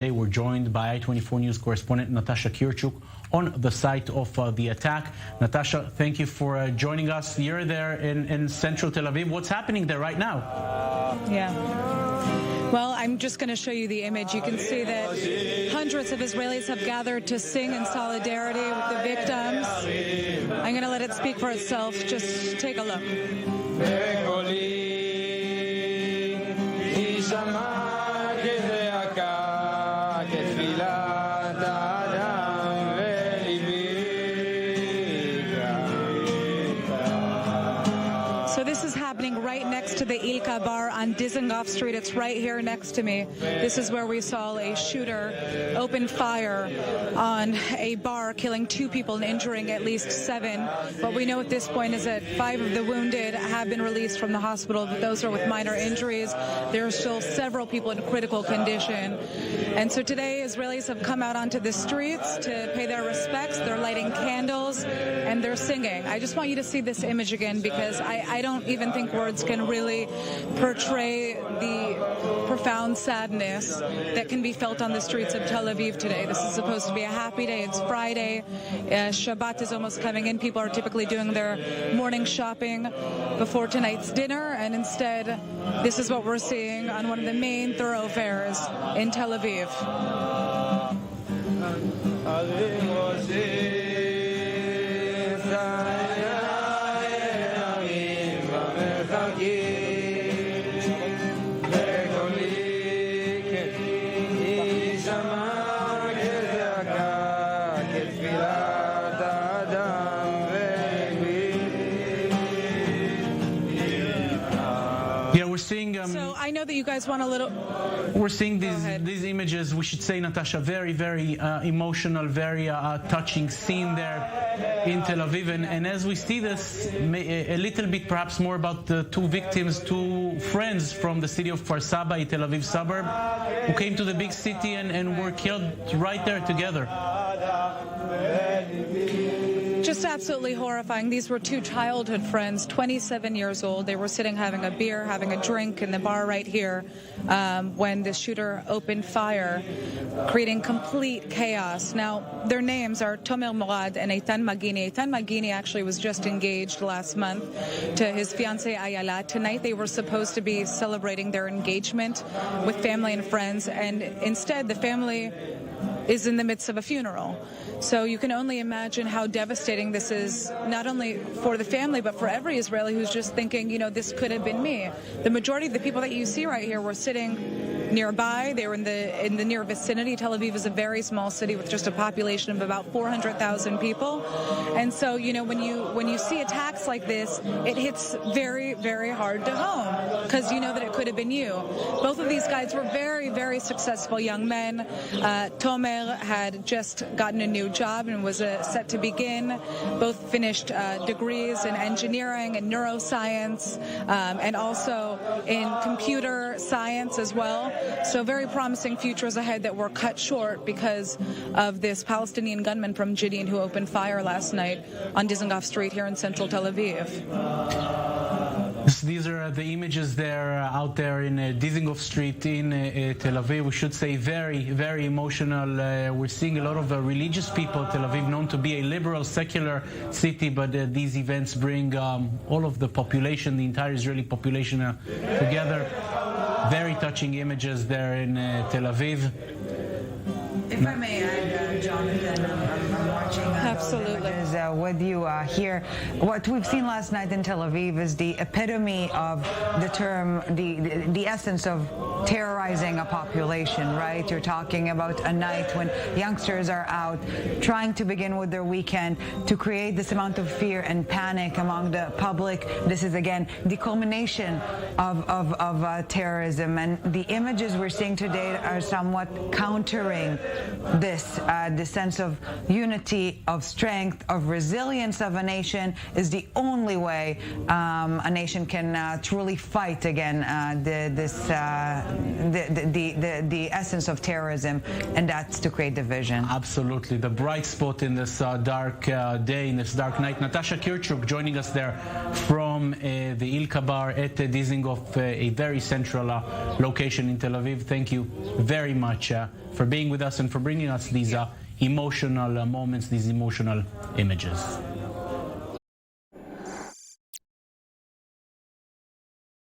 Today we're joined by I-24 News correspondent Natasha Kirtchuk on the site of the attack. Natasha, thank you for joining us. You're there in central Tel Aviv. What's happening there right now? Yeah. Well, I'm just going to show you the image. You can see that hundreds of Israelis have gathered to sing in solidarity with the victims. I'm going to let it speak for itself. Just take a look. So this is happening right next to the Ilka bar on Dizengoff Street. It's right here next to me. This is where we saw a shooter open fire on a bar, killing 2 people and injuring at least 7. What we know at this point is that 5 of the wounded have been released from the hospital, but those are with minor injuries. There are still several people in critical condition. And so today, Israelis have come out onto the streets to pay their respects. They're lighting candles and they're singing. I just want you to see this image again, because I don't even think words can really portray the profound sadness that can be felt on the streets of Tel Aviv today. This is supposed to be a happy day. It's Friday. Shabbat is almost coming in. People are typically doing their morning shopping before tonight's dinner, and instead, this is what we're seeing on one of the main thoroughfares in Tel Aviv. Yeah, we're seeing. So I know that you guys want a little. We're seeing these images. We should say, Natasha, very, very emotional, very touching scene there in Tel Aviv. And as we see this, a little bit perhaps more about the 2 victims, 2 friends from the city of Kfar Saba, a Tel Aviv suburb, who came to the big city and were killed right there together. Just absolutely horrifying. These were 2 childhood friends, 27 years old. They were sitting having a beer, having a drink in the bar right here when the shooter opened fire, creating complete chaos. Now, their names are Morad and Eytam Magini. Eytam Magini actually was just engaged last month to his fiancée Ayala. Tonight they were supposed to be celebrating their engagement with family and friends, and instead the family is in the midst of a funeral. So you can only imagine how devastating this is, not only for the family, but for every Israeli who's just thinking, you know, this could have been me. The majority of the people that you see right here were sitting nearby. They were in the near vicinity. Tel Aviv is a very small city with just a population of about 400,000 people. And so, you know, when you see attacks like this, it hits very, very hard to home, because you know that it could have been you. Both of these guys were very, very successful young men. Tomer had just gotten a new job and was set to begin. Both finished degrees in engineering and neuroscience, and also in computer science as well. So very promising futures ahead that were cut short because of this Palestinian gunman from Jenin who opened fire last night on Dizengoff Street here in central Tel Aviv. These are the images there out there in Dizengoff Street in Tel Aviv. We should say very, very emotional. We're seeing a lot of religious people. Tel Aviv known to be a liberal, secular city, but these events bring all of the population, the entire Israeli population together. Very touching images there in Tel Aviv. If I may add, Jonathan, I'm watching Absolutely. With you here. What we've seen last night in Tel Aviv is the epitome of the term, the essence of terrorizing a population, right? You're talking about a night when youngsters are out trying to begin with their weekend to create this amount of fear and panic among the public. This is, again, the culmination of terrorism. And the images we're seeing today are somewhat countering this. The sense of unity, of strength, of resilience of a nation is the only way a nation can truly fight again the essence of terrorism, and that's to create division. Absolutely. The bright spot in this dark day, in this dark night. Natasha Kirtchuk joining us there from from the Ilka bar at Dizengoff, a very central location in Tel Aviv. Thank you very much for being with us and for bringing us these emotional moments, these emotional images.